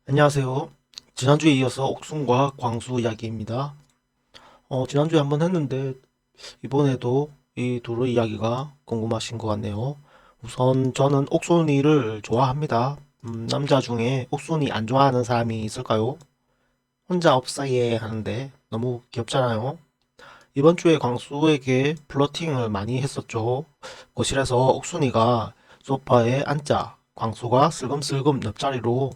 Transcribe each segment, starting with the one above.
안녕하세요. 지난주에 이어서 옥순과 광수 이야기입니다. 지난주에 한번 했는데 이번에도 이 둘의 이야기가 궁금하신 것 같네요. 우선 저는 옥순이를 좋아합니다. 남자 중에 옥순이 안 좋아하는 사람이 있을까요? 혼자 없사예 하는데 너무 귀엽잖아요. 이번 주에 광수에게 플러팅을 많이 했었죠. 거실에서 옥순이가 소파에 앉자 광수가 슬금슬금 옆자리로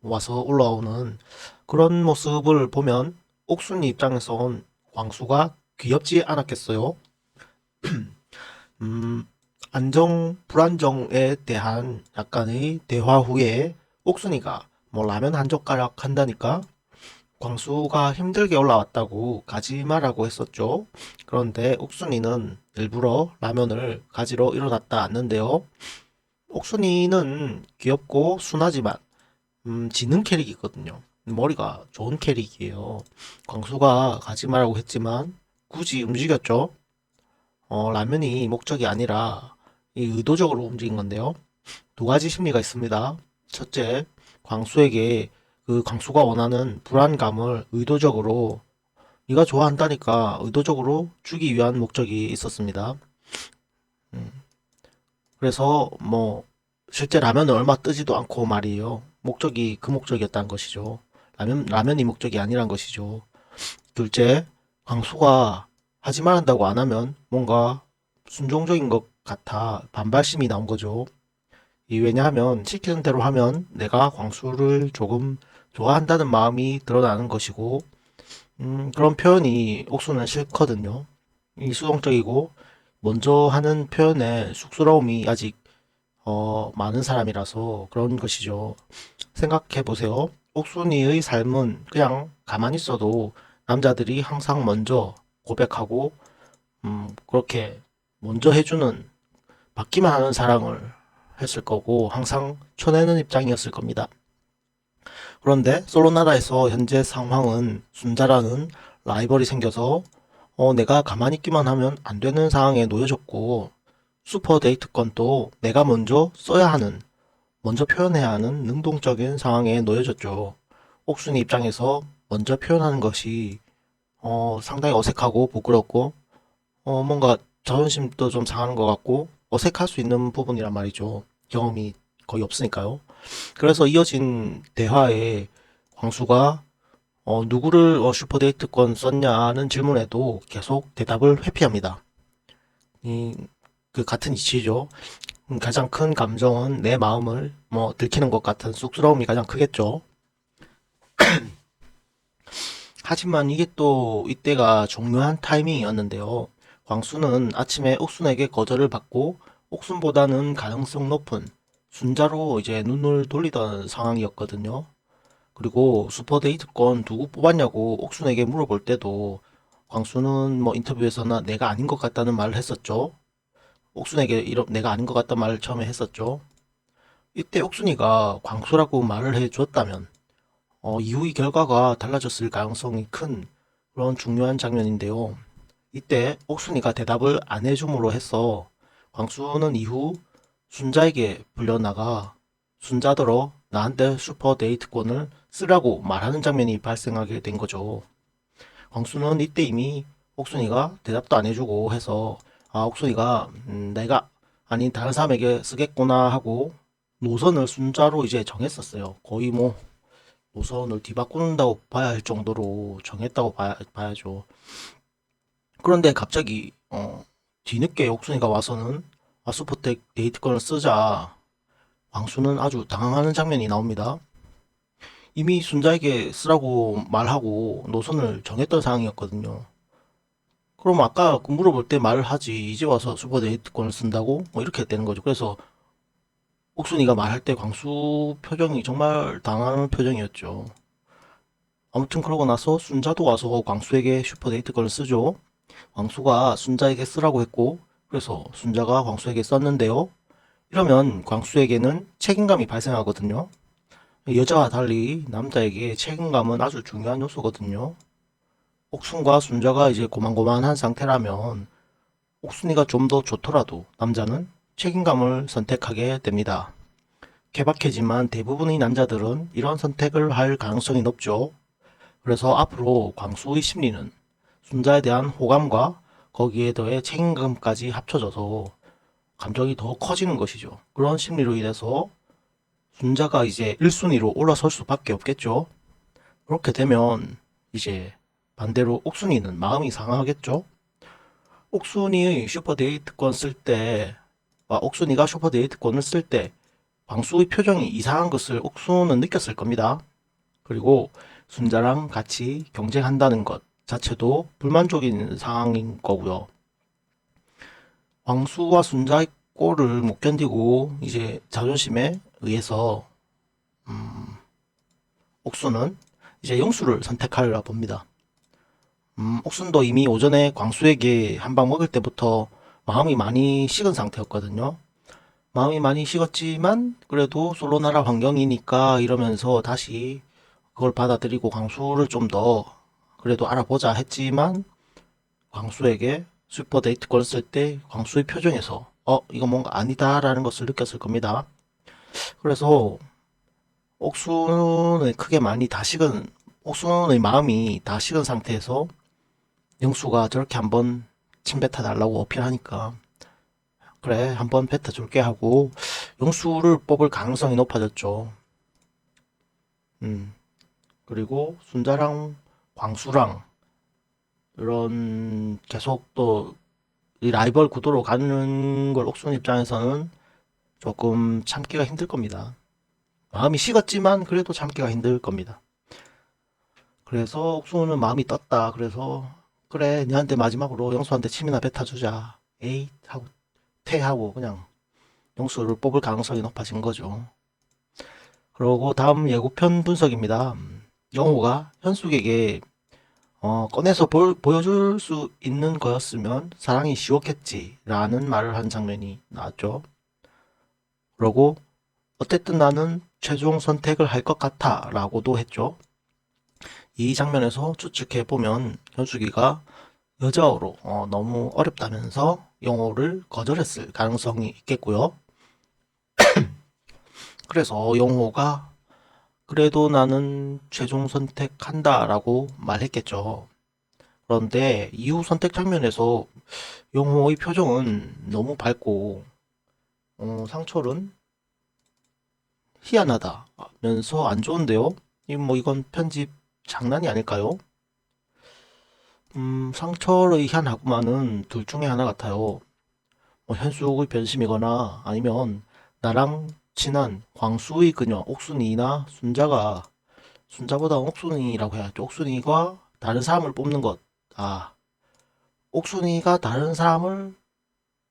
와서 올라오는 그런 모습을 보면 옥순이 입장에선 광수가 귀엽지 않았겠어요? 음, 불안정에 대한 약간의 대화 후에 옥순이가 뭐 라면 한 젓가락 한다니까 광수가 힘들게 올라왔다고 가지 마라고 했었죠. 그런데 옥순이는 일부러 라면을 가지러 일어났다 않는데요. 옥순이는 귀엽고 순하지만 지능 캐릭이거든요. 머리가 좋은 캐릭이에요. 광수가 가지 말라고 했지만 굳이 움직였죠. 라면이 목적이 아니라 이 의도적으로 움직인 건데요. 두 가지 심리가 있습니다. 첫째, 광수에게 그 광수가 원하는 불안감을 의도적으로 네가 좋아한다니까 의도적으로 주기 위한 목적이 있었습니다. 음, 그래서 뭐 실제 라면을 얼마 뜨지도 않고 말이에요. 목적이 그 목적이었다는 것이죠. 라면이 목적이 아니란 것이죠. 둘째, 광수가 하지 말한다고 안 하면 뭔가 순종적인 것 같아 반발심이 나온 거죠. 왜냐하면 시키는 대로 하면 내가 광수를 조금 좋아한다는 마음이 드러나는 것이고, 그런 표현이 옥수는 싫거든요. 이 수동적이고 먼저 하는 표현에 쑥스러움이 아직 많은 사람이라서 그런 것이죠. 생각해 보세요. 옥순이의 삶은 그냥 가만히 있어도 남자들이 항상 먼저 고백하고 그렇게 먼저 해주는 받기만 하는 사랑을 했을 거고 항상 쳐내는 입장이었을 겁니다. 그런데 솔로나라에서 현재 상황은 순자라는 라이벌이 생겨서 내가 가만히 있기만 하면 안 되는 상황에 놓여졌고 슈퍼 데이트권도 내가 먼저 써야 하는 먼저 표현해야 하는 능동적인 상황에 놓여졌죠. 옥순이 입장에서 먼저 표현하는 것이 상당히 어색하고 부끄럽고 뭔가 자존심도 좀 상하는 것 같고 어색할 수 있는 부분이란 말이죠. 경험이 거의 없으니까요. 그래서 이어진 대화에 광수가 누구를 슈퍼데이트권 썼냐는 질문에도 계속 대답을 회피합니다. 이, 그 같은 이치죠. 가장 큰 감정은 내 마음을 뭐 들키는 것 같은 쑥스러움이 가장 크겠죠. 하지만 이게 또 이때가 중요한 타이밍이었는데요. 광수는 아침에 옥순에게 거절을 받고 옥순보다는 가능성 높은 순자로 이제 눈을 돌리던 상황이었거든요. 그리고 슈퍼데이트권 누구 뽑았냐고 옥순에게 물어볼 때도 광수는 뭐 인터뷰에서나 내가 아닌 것 같다는 말을 했었죠. 옥순에게 내가 아닌 것 같다는 말을 처음에 했었죠. 이때 옥순이가 광수라고 말을 해줬다면 이후의 결과가 달라졌을 가능성이 큰 그런 중요한 장면인데요. 이때 옥순이가 대답을 안 해줌으로 해서 광수는 이후 순자에게 불려나가 순자더러 나한테 슈퍼 데이트권을 쓰라고 말하는 장면이 발생하게 된 거죠. 광수는 이때 이미 옥순이가 대답도 안 해주고 해서 옥순이가 내가 아닌 다른 사람에게 쓰겠구나 하고 노선을 순자로 이제 정했었어요. 거의 뭐 노선을 뒤바꾼다고 봐야 할 정도로 정했다고 봐야죠. 그런데 갑자기 뒤늦게 옥순이가 와서는 슈퍼 데이트권을 쓰자 광수는 아주 당황하는 장면이 나옵니다. 이미 순자에게 쓰라고 말하고 노선을 정했던 상황이었거든요. 그럼 아까 그 물어볼 때 말을 하지 이제 와서 슈퍼 데이트권을 쓴다고 뭐 이렇게 되는 거죠. 그래서 옥순이가 말할 때 광수 표정이 정말 당황하는 표정이었죠. 아무튼 그러고 나서 순자도 와서 광수에게 슈퍼 데이트권을 쓰죠. 광수가 순자에게 쓰라고 했고 그래서 순자가 광수에게 썼는데요. 이러면 광수에게는 책임감이 발생하거든요. 여자와 달리 남자에게 책임감은 아주 중요한 요소거든요. 옥순과 순자가 이제 고만고만한 상태라면 옥순이가 좀 더 좋더라도 남자는 책임감을 선택하게 됩니다. 케바케지만 대부분의 남자들은 이런 선택을 할 가능성이 높죠. 그래서 앞으로 광수의 심리는 순자에 대한 호감과 거기에 더해 책임감까지 합쳐져서 감정이 더 커지는 것이죠. 그런 심리로 인해서 순자가 이제 1순위로 올라설 수밖에 없겠죠. 그렇게 되면 이제 반대로 옥순이는 마음이 상하겠죠. 옥순이의 슈퍼데이트권 쓸 때, 옥순이가 슈퍼데이트권을 쓸 때 광수의 표정이 이상한 것을 옥순은 느꼈을 겁니다. 그리고 순자랑 같이 경쟁한다는 것 자체도 불만족인 상황인 거고요. 광수와 순자의 꼴을 못 견디고 이제 자존심에 의해서 옥순은 이제 영수를 선택하려 봅니다. 옥순도 이미 오전에 광수에게 한 방 먹을 때부터 마음이 많이 식은 상태였거든요. 마음이 많이 식었지만 그래도 솔로나라 환경이니까 이러면서 다시 그걸 받아들이고 광수를 좀 더 그래도 알아보자 했지만 광수에게 슈퍼 데이트권을 쓸 때 광수의 표정에서 이거 뭔가 아니다라는 것을 느꼈을 겁니다. 그래서 옥순의 크게 많이 다 식은 옥순의 마음이 다 식은 상태에서 영수가 저렇게 한번 침 뱉어 달라고 어필하니까 그래 한번 뱉어 줄게 하고 영수를 뽑을 가능성이 높아졌죠. 음 그리고 순자랑 광수랑 이런 계속 또 이 라이벌 구도로 가는 걸 옥순 입장에서는 조금 참기가 힘들 겁니다. 마음이 식었지만 그래도 참기가 힘들 겁니다. 그래서 옥순은 마음이 떴다. 그래서 그래 니한테 마지막으로 영수한테 침이나 뱉어주자. 에이 하고 퇴하고 그냥 영수를 뽑을 가능성이 높아진 거죠. 그리고 다음 예고편 분석입니다. 영호가 현숙에게 꺼내서 보여줄 수 있는 거였으면 사랑이 쉬웠겠지 라는 말을 한 장면이 나왔죠. 그러고 어쨌든 나는 최종 선택을 할 것 같아 라고도 했죠. 이 장면에서 추측해보면 현숙이가 여자어로 너무 어렵다면서 영호를 거절했을 가능성이 있겠고요. 그래서 영호가 그래도 나는 최종 선택한다 라고 말했겠죠. 그런데 이후 선택 장면에서 영호의 표정은 너무 밝고 상철은 희한하다면서 안 좋은데요? 이건 편집 장난이 아닐까요? 상철의 희한하구만은 둘 중에 하나 같아요. 현숙의 변심이거나 아니면 나랑 친한 광수의 그녀 옥순이나 순자보다 옥순이라고 해야죠. 옥순이가 다른 사람을 뽑는 것. 옥순이가 다른 사람을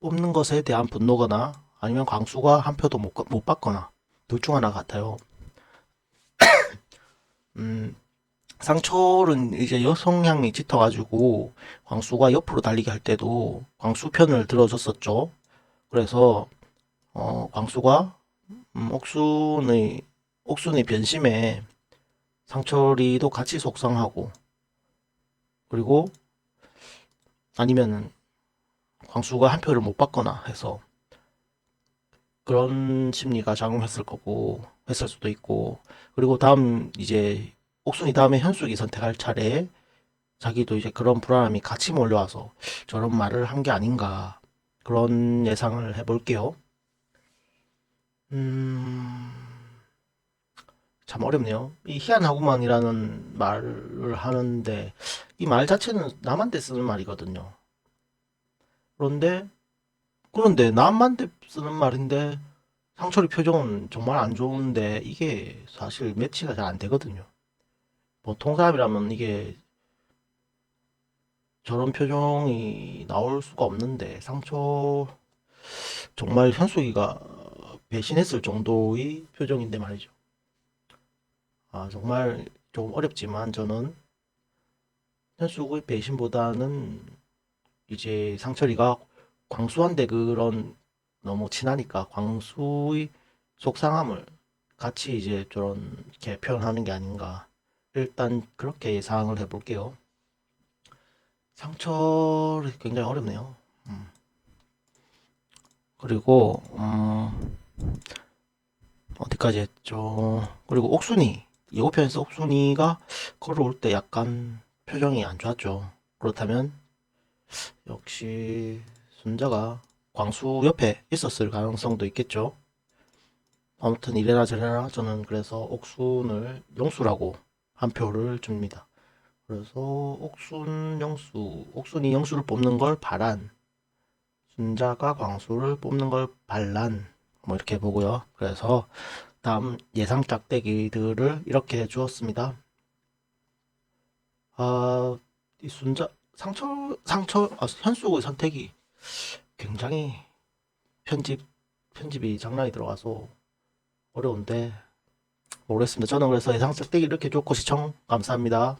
뽑는 것에 대한 분노거나 아니면 광수가 한 표도 못 받거나 둘 중 하나 같아요. 음, 상철은 이제 여성향이 짙어가지고 광수가 옆으로 달리기 할 때도 광수 편을 들어줬었죠. 그래서 광수가 옥순의 변심에 상철이도 같이 속상하고 그리고 아니면은 광수가 한 표를 못 받거나 해서 그런 심리가 작용했을 거고 했을 수도 있고 그리고 다음 이제 옥순이 다음에 현숙이 선택할 차례에 자기도 이제 그런 불안함이 같이 몰려와서 저런 말을 한 게 아닌가 그런 예상을 해볼게요. 음, 참 어렵네요. 이 희한하구만이라는 말을 하는데 이 말 자체는 남한테 쓰는 말이거든요. 그런데 남한테 쓰는 말인데 상철이 표정은 정말 안 좋은데 이게 사실 매치가 잘 안 되거든요. 보통 사람이라면 이게 저런 표정이 나올 수가 없는데 상처 정말 현숙이가 배신했을 정도의 표정인데 말이죠. 정말 좀 어렵지만 저는 현숙의 배신보다는 이제 상철이가 광수한테 그런 너무 친하니까 광수의 속상함을 같이 이제 저런 게 표현하는 게 아닌가. 일단 그렇게 예상을 해볼게요. 상철이 굉장히 어렵네요. 그리고 어디까지 했죠? 그리고 옥순이, 예고편에서 옥순이가 걸어올 때 약간 표정이 안 좋았죠. 그렇다면 역시 순자가 광수 옆에 있었을 가능성도 있겠죠. 아무튼 이래라 저래라 저는 그래서 옥순을 영수라고 한 표를 줍니다. 그래서 옥순 영수, 옥순이 영수를 뽑는 걸 바란, 순자가 광수를 뽑는 걸 반란, 뭐 이렇게 보고요. 그래서 다음 예상 짝대기들을 이렇게 주었습니다. 이 순자 현숙의 선택이 굉장히 편집이 장난이 들어가서 어려운데 모르겠습니다. 저는 그래서 예상 짝대기 이렇게 줬고 시청 감사합니다.